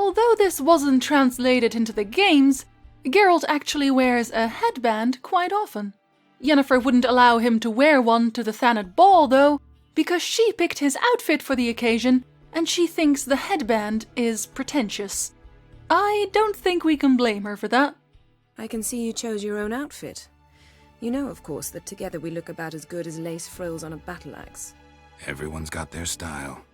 Although this wasn't translated into the games, Geralt actually wears a headband quite often. Yennefer wouldn't allow him to wear one to the Thanet ball though, because she picked his outfit for the occasion and she thinks the headband is pretentious. I don't think we can blame her for that. I can see you chose your own outfit. You know, of course, that together we look about as good as lace frills on a battle axe. Everyone's got their style.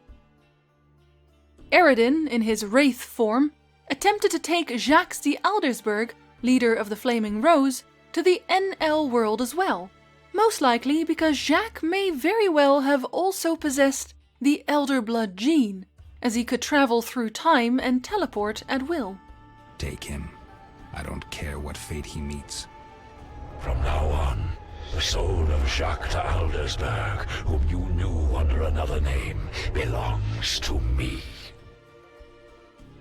Eridan, in his wraith form, attempted to take Jacques the Aldersberg, leader of the Flaming Rose, to the NL world as well. Most likely because Jacques may very well have also possessed the Elder Blood gene, as he could travel through time and teleport at will. Take him. I don't care what fate he meets. From now on, the soul of Jacques de Aldersberg, whom you knew under another name, belongs to me.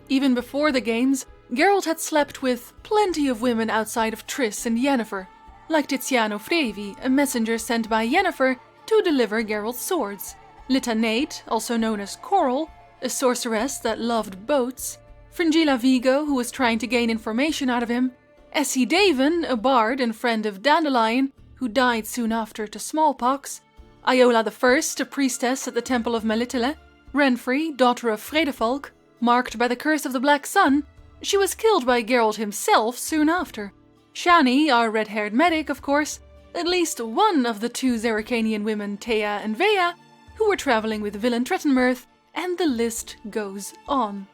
Even before the games, Geralt had slept with plenty of women outside of Triss and Yennefer, like Tiziano Frevi, a messenger sent by Yennefer to deliver Geralt's swords, Litanate, also known as Coral, a sorceress that loved boats, Fringilla Vigo, who was trying to gain information out of him, Essie Davin, a bard and friend of Dandelion, who died soon after to smallpox, Iola I, a priestess at the Temple of Melitele, Renfrey, daughter of Fredefolk, marked by the curse of the Black Sun. She was killed by Geralt himself soon after. Shani, our red-haired medic, of course, at least one of the two Zerrikanian women, Thea and Vea, who were traveling with Villain Trettenmirth, and the list goes on.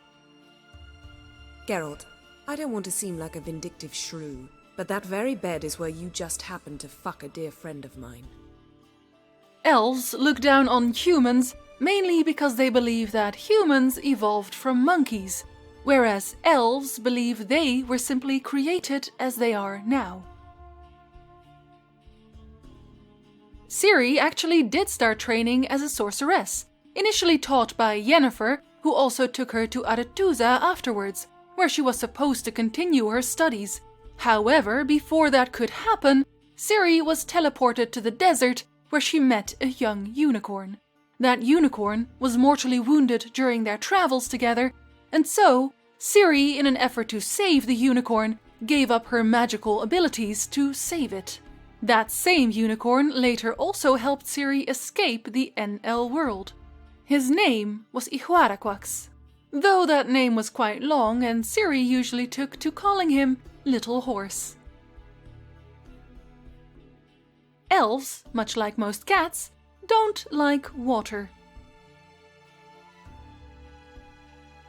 Geralt, I don't want to seem like a vindictive shrew, but that very bed is where you just happened to fuck a dear friend of mine. Elves look down on humans mainly because they believe that humans evolved from monkeys, whereas elves believe they were simply created as they are now. Ciri actually did start training as a sorceress, initially taught by Yennefer, who also took her to Aretuza afterwards, where she was supposed to continue her studies. However, before that could happen, Ciri was teleported to the desert where she met a young unicorn. That unicorn was mortally wounded during their travels together, and so Ciri, in an effort to save the unicorn, gave up her magical abilities to save it. That same unicorn later also helped Ciri escape the NL world. His name was Iorveth, though that name was quite long and Ciri usually took to calling him Little Horse. Elves, much like most cats, don't like water.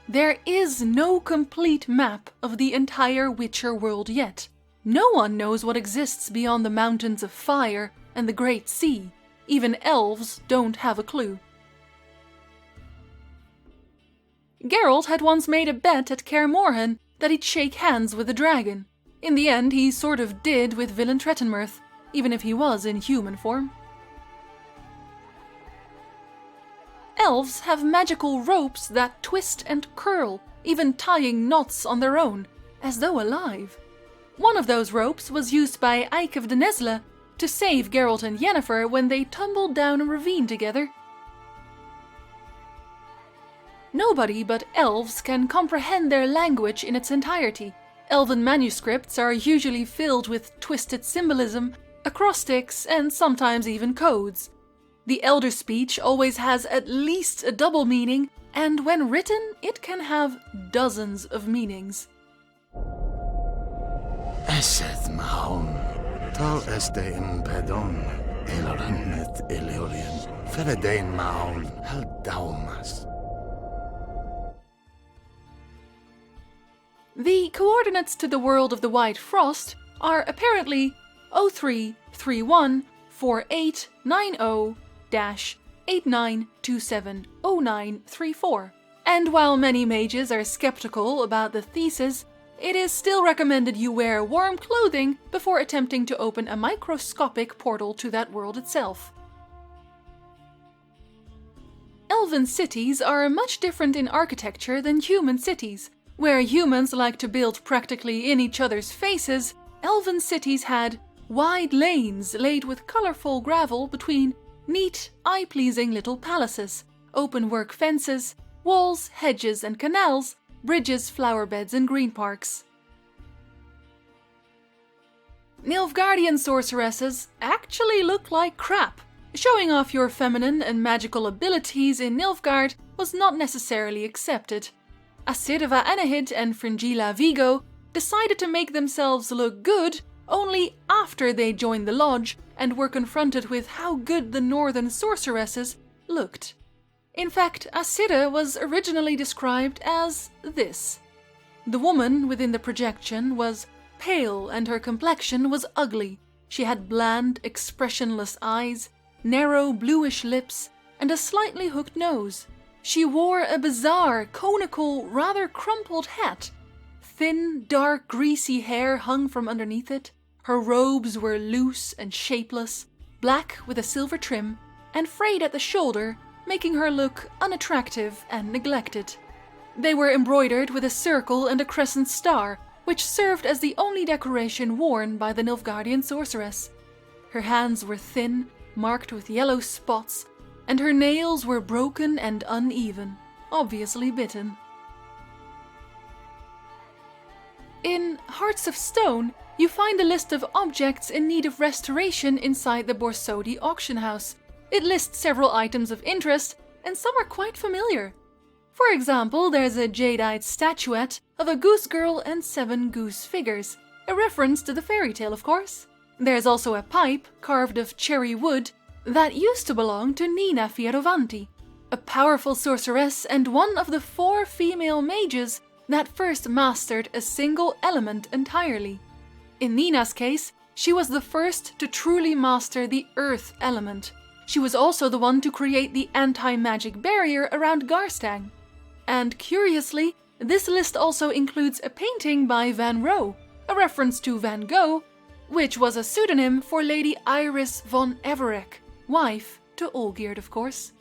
There is no complete map of the entire Witcher world yet. No one knows what exists beyond the mountains of fire and the Great Sea. Even elves don't have a clue. Geralt had once made a bet at Kaer Morhen that he'd shake hands with the dragon. In the end, he sort of did with Villain Trettenmirth, even if he was in human form. Elves have magical ropes that twist and curl, even tying knots on their own, as though alive. One of those ropes was used by Eike of the Nesle to save Geralt and Yennefer when they tumbled down a ravine together. Nobody but elves can comprehend their language in its entirety. Elven manuscripts are usually filled with twisted symbolism, acrostics, and sometimes even codes. The Elder speech always has at least a double meaning, and when written, it can have dozens of meanings. Eseth Mahon, tal este impedon, elornet eleorien, feredein Mahon, heldaumas. The coordinates to the world of the White Frost are apparently 03314890-89270934. And while many mages are skeptical about the thesis, it is still recommended you wear warm clothing before attempting to open a microscopic portal to that world itself. Elven cities are much different in architecture than human cities. Where humans like to build practically in each other's faces, Elven cities had wide lanes laid with colorful gravel between neat, eye-pleasing little palaces, open-work fences, walls, hedges, and canals, bridges, flower beds, and green parks. Nilfgaardian sorceresses actually look like crap. Showing off your feminine and magical abilities in Nilfgaard was not necessarily accepted. Asirva Anahid and Fringilla Vigo decided to make themselves look good only after they joined the lodge and were confronted with how good the northern sorceresses looked. In fact, Asira was originally described as this. The woman within the projection was pale and her complexion was ugly. She had bland, expressionless eyes, narrow bluish lips, and a slightly hooked nose. She wore a bizarre, conical, rather crumpled hat. Thin, dark, greasy hair hung from underneath it. Her robes were loose and shapeless, black with a silver trim, and frayed at the shoulder, making her look unattractive and neglected. They were embroidered with a circle and a crescent star, which served as the only decoration worn by the Nilfgaardian sorceress. Her hands were thin, marked with yellow spots, and her nails were broken and uneven, obviously bitten. In Hearts of Stone, you find a list of objects in need of restoration inside the Borsodi auction house. It lists several items of interest, and some are quite familiar. For example, there's a jadeite statuette of a goose girl and 7 goose figures, a reference to the fairy tale, of course. There's also a pipe carved of cherry wood that used to belong to Nina Fierovanti, a powerful sorceress and one of the 4 female mages that first mastered a single element entirely. In Nina's case, she was the first to truly master the earth element. She was also the one to create the anti-magic barrier around Garstang. And curiously, this list also includes a painting by Van Rohe, a reference to Van Gogh, which was a pseudonym for Lady Iris von Everec, wife to Olgierd, of course.